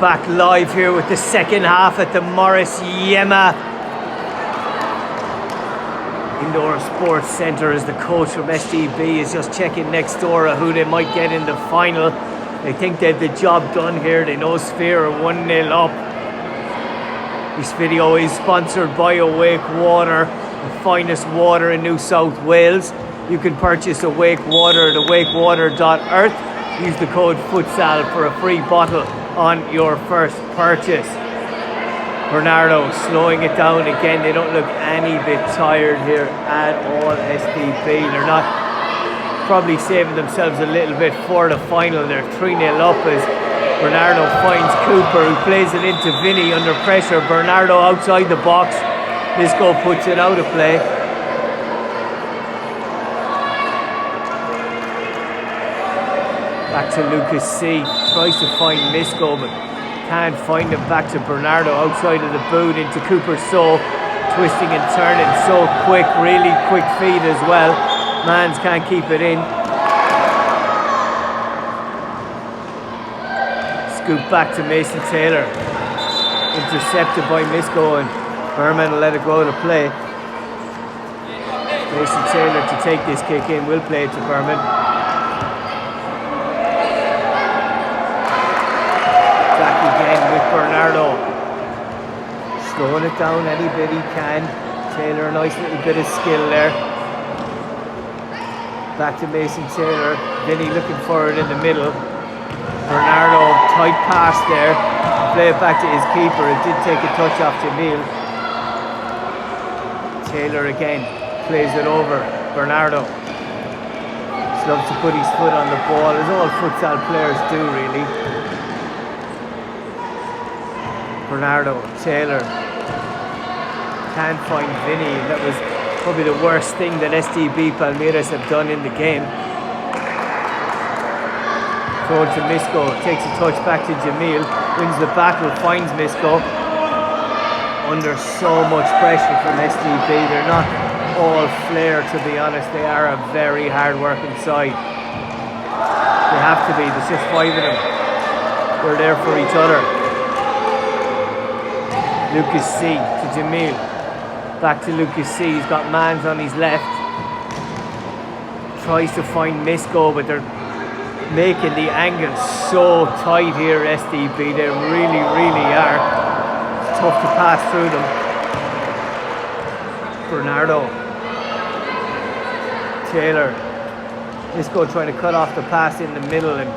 back live here with the second half at the Morris Yema Indoor Sports Centre as the coach from SDB is just checking next door at who they might get in the final. They think they have the job done here. They know Sphere are 1-0 up. This video is sponsored by Awake Water, the finest water in New South Wales. You can purchase Awake Water at awakewater.earth. Use the code FUTSAL for a free bottle on your first purchase. Bernardo slowing it down again. They don't look any bit tired here at all, SDB. They're not probably saving themselves a little bit for the final. They're 3-0 up as Bernardo finds Cooper, who plays it into Vinny under pressure. Bernardo outside the box. Misco puts it out of play. Back to Lucas C. Tries to find Misco, but can't find him. Back to Bernardo outside of the boot into Cooper. So twisting and turning so quick, really quick feet as well. Mans can't keep it in. Scoop back to Mason Taylor. Intercepted by Misco, and Berman will let it go to play. Mason Taylor to take this kick in, will play it to Berman. Back again with Bernardo. Slowing it down any bit he can. Taylor, a nice little bit of skill there. Back to Mason Taylor. Vinny looking for it in the middle. Bernardo, tight pass there. Play it back to his keeper. It did take a touch off Jamil. Taylor again plays it over. Bernardo loves to put his foot on the ball, as all futsal players do really. Bernardo, Taylor can't find Vinny. That was probably the worst thing that SDB Palmeiras have done in the game. Throw to Misco, takes a touch back to Jamil, wins the battle, finds Misco. Under so much pressure from SDB, they're not all flair to be honest, they are a very hard working side. They have to be, there's just 5 of them. They're there for each other. Lucas C to Jamil. Back to Lucas C, he's got Mans on his left. Tries to find Misco, but they're making the angle so tight here, SDB. They really, really are. It's tough to pass through them. Bernardo. Taylor. Misco trying to cut off the pass in the middle and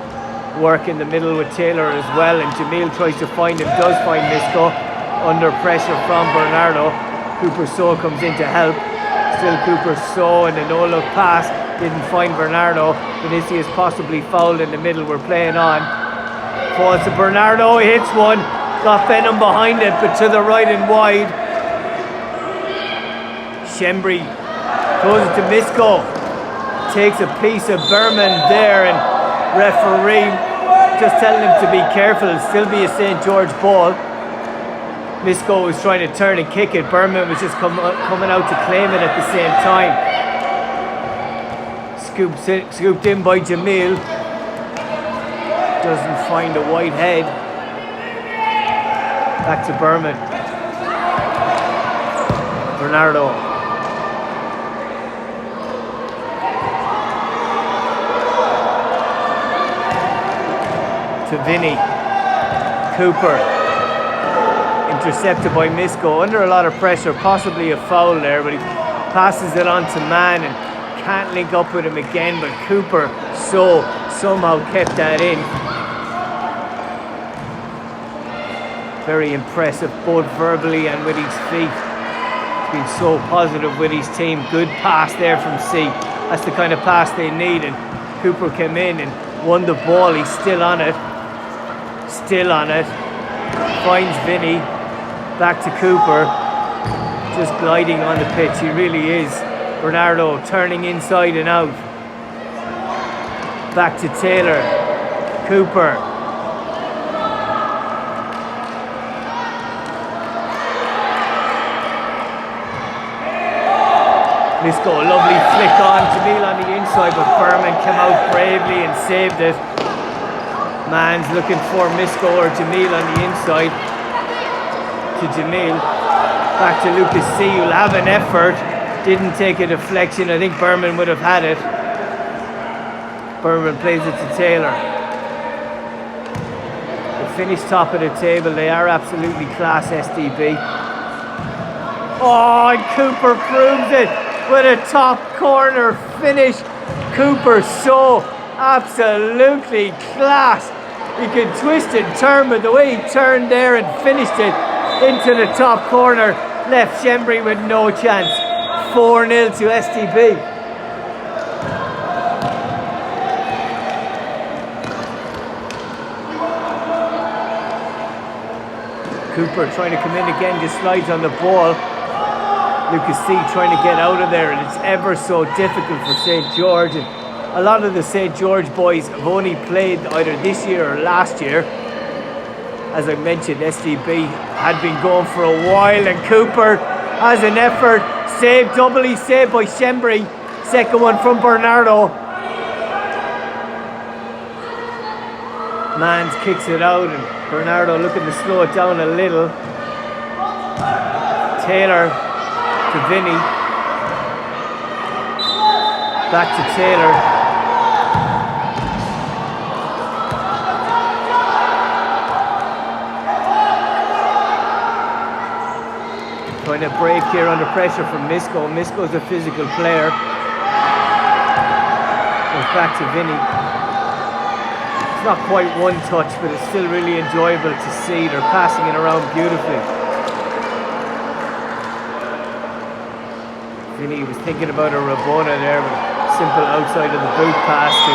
work in the middle with Taylor as well. And Jamil tries to find him, does find Misco. Under pressure from Bernardo. Cooper So comes in to help. Still Cooper So, and a no-look pass. Didn't find Bernardo. Vinicius possibly fouled in the middle. We're playing on. Falls to Bernardo. He hits one. Got Benham behind it, but to the right and wide. Shembri throws it to Misco. Takes a piece of Berman there, and referee just telling him to be careful. It'll still be a St. George ball. Misco was trying to turn and kick it. Berman was just coming out to claim it at the same time. Scooped in by Jamil. Doesn't find a white head. Back to Berman. Bernardo. To Vinny. Cooper. Intercepted by Misco, under a lot of pressure, possibly a foul there, but he passes it on to Mann and can't link up with him again, but Cooper somehow kept that in. Very impressive, both verbally and with his feet. He's been so positive with his team. Good pass there from C. That's the kind of pass they need, and Cooper came in and won the ball. He's still on it. Still on it. Finds Vinny. Back to Cooper. Just gliding on the pitch. He really is. Bernardo turning inside and out. Back to Taylor. Cooper. Misco, a lovely flick on. Jamil on the inside, but Berman came out bravely and saved it. Man's looking for Misko or Jamil on the inside. To Jamil. Back to Lucas C, who'll have an effort. Didn't take a deflection. I think Berman would have had it. Berman plays it to Taylor. They finish top of the table. They are absolutely class, SDB. Oh, and Cooper proves it with a top corner finish. Cooper so absolutely class. He could twist and turn, but the way he turned there and finished it into the top corner left Shembry with no chance. 4-0 to SDB. Cooper trying to come in again, just slides on the ball. Lucas C trying to get out of there, and it's ever so difficult for St. George. And a lot of the St. George boys have only played either this year or last year. As I mentioned, SDB had been going for a while, and Cooper has an effort. Saved, doubly saved by Shembry. Second one from Bernardo. Mans kicks it out, and Bernardo looking to slow it down a little. Taylor to Vinny. Back to Taylor. Trying to break here under pressure from Misko. Misko's a physical player. Goes back to Vinny. It's not quite one touch, but it's still really enjoyable to see. They're passing it around beautifully. Vinny was thinking about a Rabona there, but simple outside of the boot pass to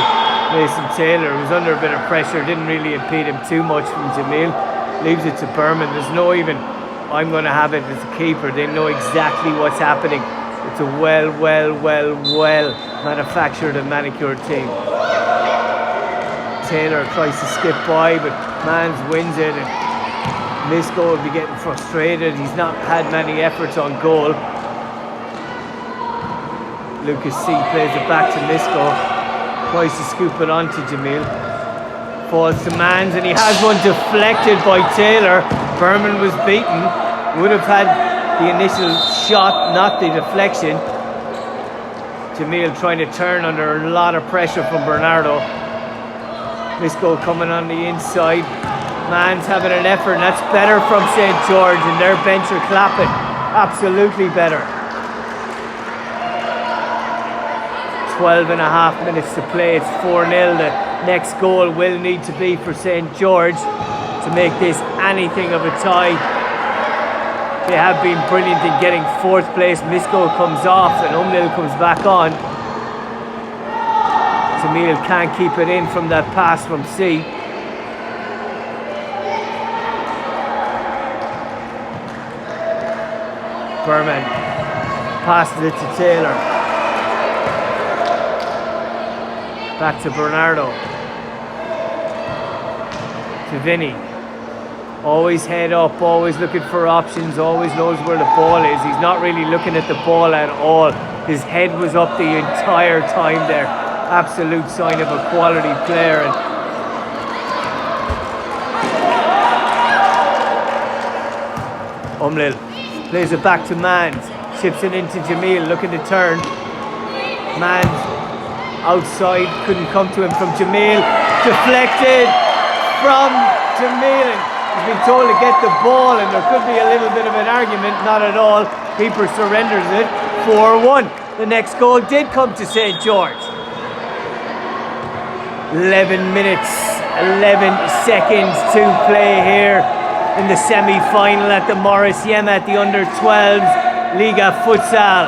Mason Taylor, who was under a bit of pressure. Didn't really impede him too much from Jamil. Leaves it to Berman. There's no even I'm going to have it as a keeper. They know exactly what's happening. It's a well manufactured and manicured team. Taylor tries to skip by, but Mans wins it, and Misko will be getting frustrated. He's not had many efforts on goal. Lucas C plays it back to Misko. Tries to scoop it onto Jamil. Falls to Mans, and he has one deflected by Taylor. Berman was beaten. Would have had the initial shot, not the deflection. Jamil trying to turn under a lot of pressure from Bernardo. Misko coming on the inside. Mans having an effort, and that's better from St. George, and their bench are clapping. Absolutely better. 12.5 minutes to play. It's 4-0. The next goal will need to be for St. George to make this anything of a tie. They have been brilliant in getting fourth place. Misko comes off and Umnil comes back on. Jamil can't keep it in from that pass from C. Berman passes it to Taylor. Back to Bernardo. To Vinny. Always head up, always looking for options, always knows where the ball is. He's not really looking at the ball at all. His head was up the entire time there. Absolute sign of a quality player. And Umlil plays it back to Mans. Chips it into Jamil, looking to turn. Mans outside, couldn't come to him from Jamil. Deflected from Jamil. He's been told to get the ball, and there could be a little bit of an argument. Not at all. Keeper surrenders it. 4-1. The next goal did come to St. George. 11 minutes, 11 seconds to play here in the semi-final at the Morris Yema at the Under-12s Liga Futsal.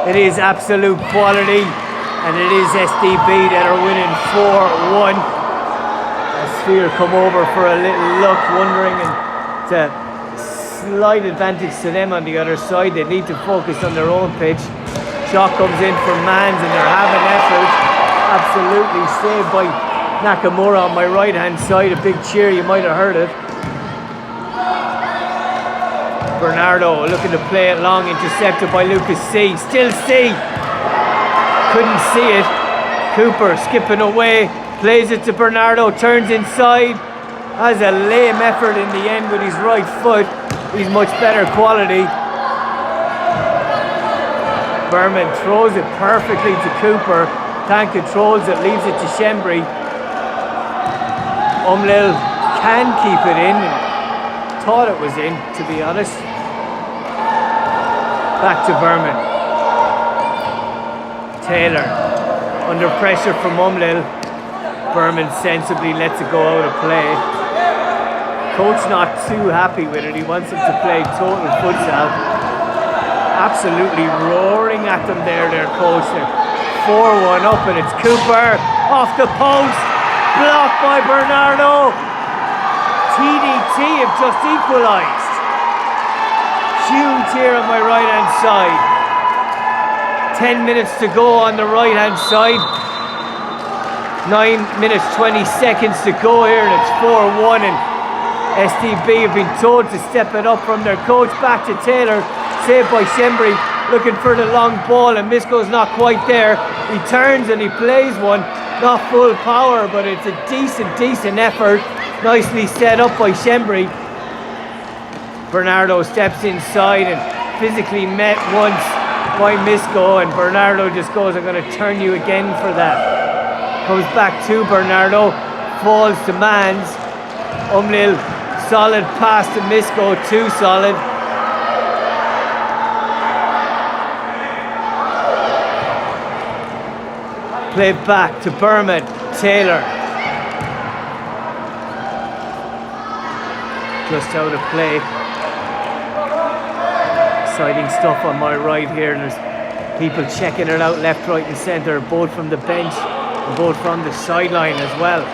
It is absolute quality, and it is SDB that are winning 4-1. Sphere come over for a little look, wondering, and it's a slight advantage to them on the other side. They need to focus on their own pitch. Shot comes in for Mans, and they're having effort. Absolutely saved by Nakamura on my right hand side. A big cheer, you might have heard it. Bernardo looking to play it long, intercepted by Lucas C. Still C. Couldn't see it. Cooper skipping away. Plays it to Bernardo, turns inside. Has a lame effort in the end with his right foot. He's much better quality. Berman throws it perfectly to Cooper. Can't controls it, leaves it to Shembri. Umlil can keep it in. Thought it was in, to be honest. Back to Berman. Taylor under pressure from Umlil. Berman sensibly lets it go out of play. Coach not too happy with it. He wants him to play total futsal. Absolutely roaring at them there, their coach. They're 4-1 up, and it's Cooper off the post. Blocked by Bernardo. TDT have just equalised. Huge here on my right hand side. 10 minutes to go on the right hand side. 9 minutes 20 seconds to go here, and it's 4-1, and SDB have been told to step it up from their coach. Back to Taylor, saved by Shembri, looking for the long ball, and Misko's not quite there. He turns and he plays one, not full power, but it's a decent effort. Nicely set up by Shembri. Bernardo steps inside and physically met once by Misko, and Bernardo just goes, I'm going to turn you again for that. Comes back to Bernardo, falls to Mans. Umlil, solid pass to Misko, too solid. Play back to Berman, Taylor. Just out of play. Exciting stuff on my right here. There's people checking it out left, right and centre, both from the bench and both from the sideline as well.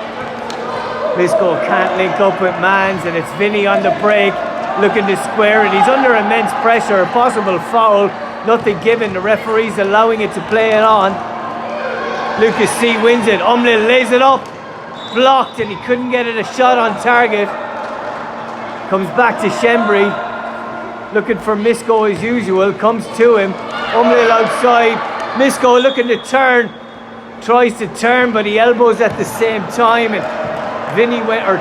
Misko can't link up with Mans, and it's Vinny on the break looking to square it. He's under immense pressure, a possible foul, nothing given. The referee's allowing it to play it on. Lucas C wins it. Umlil lays it up, blocked, and he couldn't get it a shot on target. Comes back to Shembri, looking for Misko as usual, comes to him. Umlil outside, Misko looking to turn, tries to turn, but he elbows at the same time, and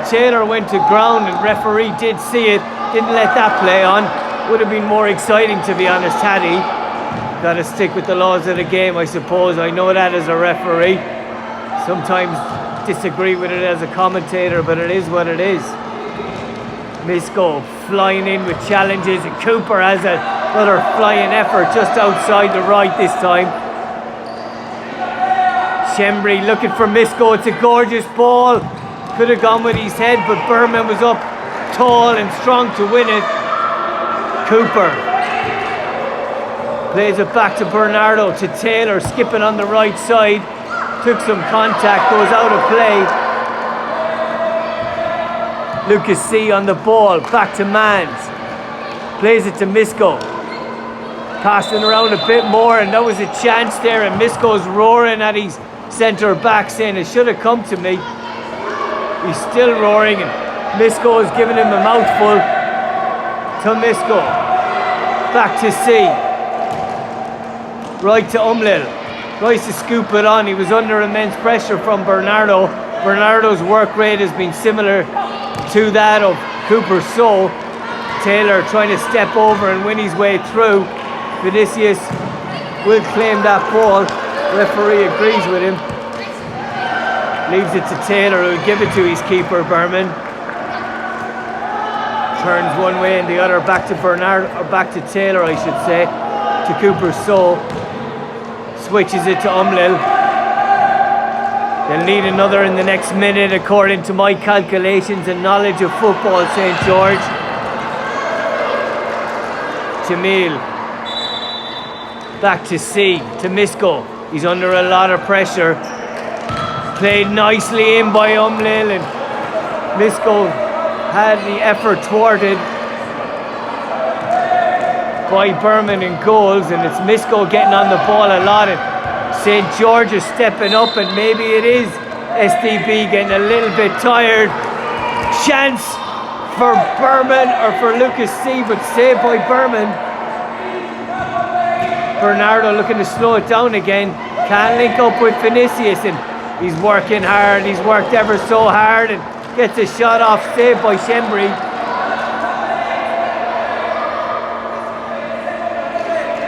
Taylor went to ground, and referee did see it, didn't let that play on. Would have been more exciting, to be honest, had he. Got to stick with the laws of the game, I suppose. I know that as a referee. Sometimes disagree with it as a commentator, but it is what it is. Misko flying in with challenges, and Cooper has another flying effort just outside the right this time. Shembri looking for Misko. It's a gorgeous ball. Could have gone with his head, but Berman was up tall and strong to win it. Cooper plays it back to Bernardo, to Taylor, skipping on the right side. Took some contact, goes out of play. Lucas C on the ball, back to Mans. Plays it to Misko. Passing around a bit more, and that was a chance there, and Misko's roaring at his centre back saying it should have come to me. He's still roaring, and Misko is giving him a mouthful. To Misko. Back to C. Right to Umlil. Tries to scoop it on. He was under immense pressure from Bernardo. Bernardo's work rate has been similar to that of Cooper So. Taylor trying to step over and win his way through. Vinicius will claim that ball. Referee agrees with him. Leaves it to Taylor, who'll give it to his keeper, Berman. Turns one way and the other, back to Bernardo, or back to Taylor, I should say, to Cooper So. Switches it to Umlil. They'll need another in the next minute, according to my calculations and knowledge of football, St. George. Jamil. Back to C, to Misko. He's under a lot of pressure. Played nicely in by Umlil, and Misko had the effort thwarted by Berman in goals, and it's Misko getting on the ball a lot, and St. George is stepping up, and maybe it is SDB getting a little bit tired. Chance for Berman, or for Lucas C, but saved by Berman. Bernardo looking to slow it down again. Can't link up with Vinicius, and He's working hard. He's worked ever so hard and gets a shot off, saved by Shembry.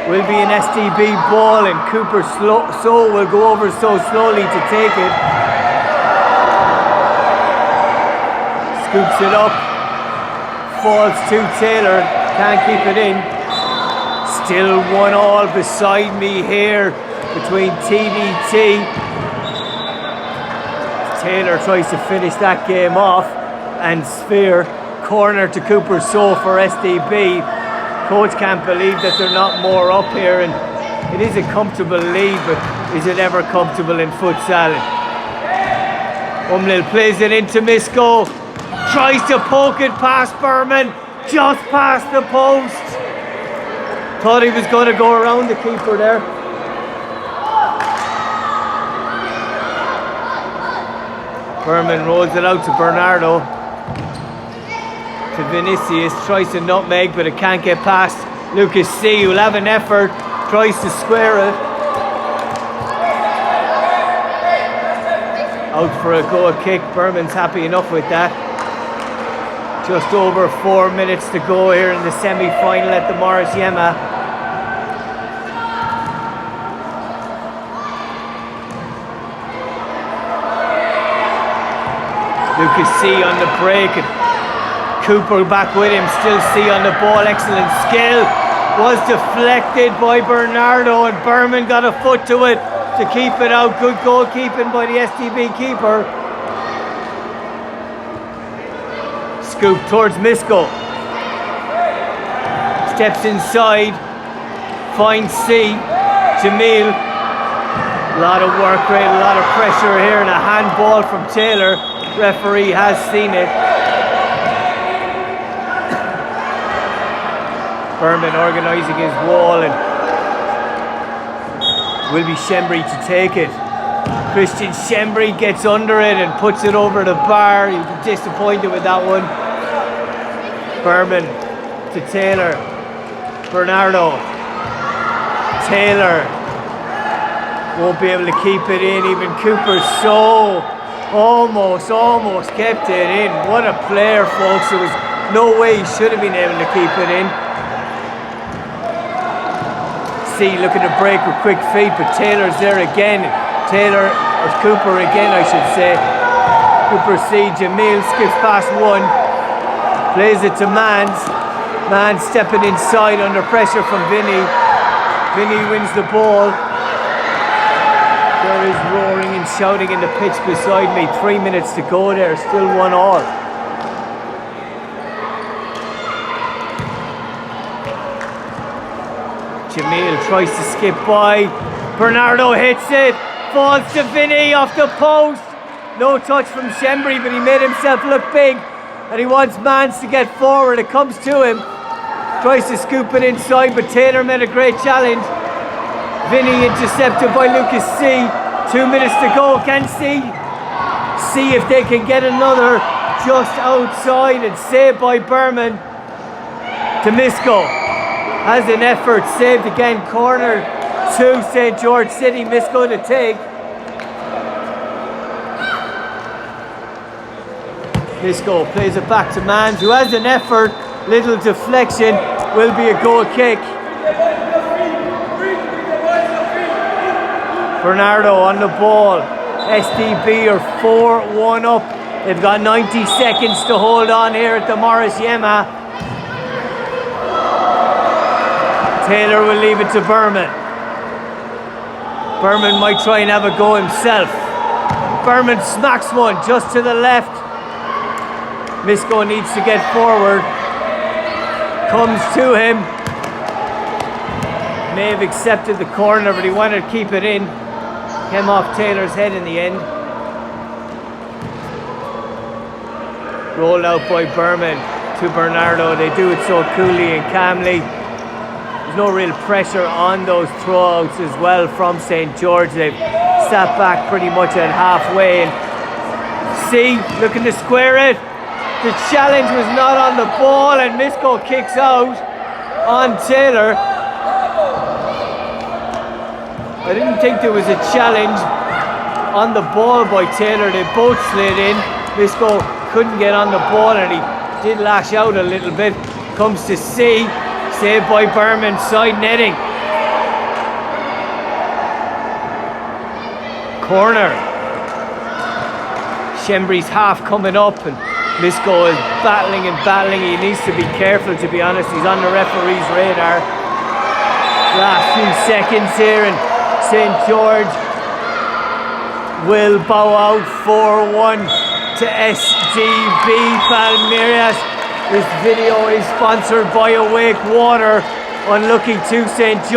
Will be an SDB ball, and Cooper So will go over so slowly to take it. Scoops it up. Falls to Taylor. Can't keep it in. Still 1-1 beside me here between TDT. Taylor tries to finish that game off, and Sphere corner to Cooper So for SDB. Coach can't believe that they're not more up here, and it is a comfortable lead, but is it ever comfortable in futsal? Umlil plays it into Misko, tries to poke it past Berman, just past the post. Thought he was going to go around the keeper there. Berman rolls it out to Bernardo. To Vinicius, tries to nutmeg, but it can't get past Lucas C, who'll have an effort, tries to square it. Out for a goal kick. Berman's happy enough with that. Just over 4 minutes to go here in the semi-final at the Morris Yema. Lucas C on the break, and Cooper back with him, still C on the ball, excellent skill. Was deflected by Bernardo, and Berman got a foot to it to keep it out. Good goalkeeping by the SDB keeper. Scoop towards Misko. Steps inside, finds C. Jamil. A lot of work rate, a lot of pressure here, and a handball from Taylor. Referee has seen it. Berman organising his wall, and will be Shembry to take it. Christian Shembry gets under it and puts it over the bar. He'll be disappointed with that one. Berman to Taylor. Bernardo. Taylor won't be able to keep it in. Even Cooper So almost kept it in. What a player, folks. There was no way he should have been able to keep it in. C looking to break with quick feet, but Taylor's there again. Or Cooper again, I should say. Cooper C. Jamil skips past one. Plays it to Mans. Mans stepping inside under pressure from Vinny. Vinny wins the ball. There is roaring and shouting in the pitch beside me. 3 minutes to go there, still 1-1. Jamil tries to skip by. Bernardo hits it. Falls to Vinny off the post. No touch from Shembry, but he made himself look big. And he wants Mans to get forward. It comes to him. Tries to scoop it inside, but Taylor made a great challenge. Vinny intercepted by Lucas C. 2 minutes to go. Can see if they can get another just outside, and saved by Berman. To Misko. Has an effort, saved again. Corner to St. George City. Misko to take. Misko plays it back to Mans, who has an effort. Little deflection, will be a goal kick. Bernardo on the ball. SDB are 4-1 up. They've got 90 seconds to hold on here at the Morris Yema. Taylor will leave it to Berman. Berman might try and have a go himself. Berman smacks one just to the left. Misko needs to get forward. Comes to him. May have accepted the corner, but he wanted to keep it in. Came off Taylor's head in the end. Rolled out by Berman to Bernardo. They do it so coolly and calmly. There's no real pressure on those throwouts as well from St. George. They've sat back pretty much at halfway. And C looking to square it. The challenge was not on the ball, and Misko kicks out on Taylor. I didn't think there was a challenge. on the ball by Taylor. They both slid in. Misco couldn't get on the ball and he did lash out a little bit. Comes to C. Saved by Berman. Side netting. Corner. Shembry's half coming up and Misco is battling and battling. He needs to be careful, to be honest. He's on the referee's radar. Last few seconds here and St. George will bow out 4-1 to SDB Palmeiras. This video is sponsored by Awake Water. Unlucky to St. George.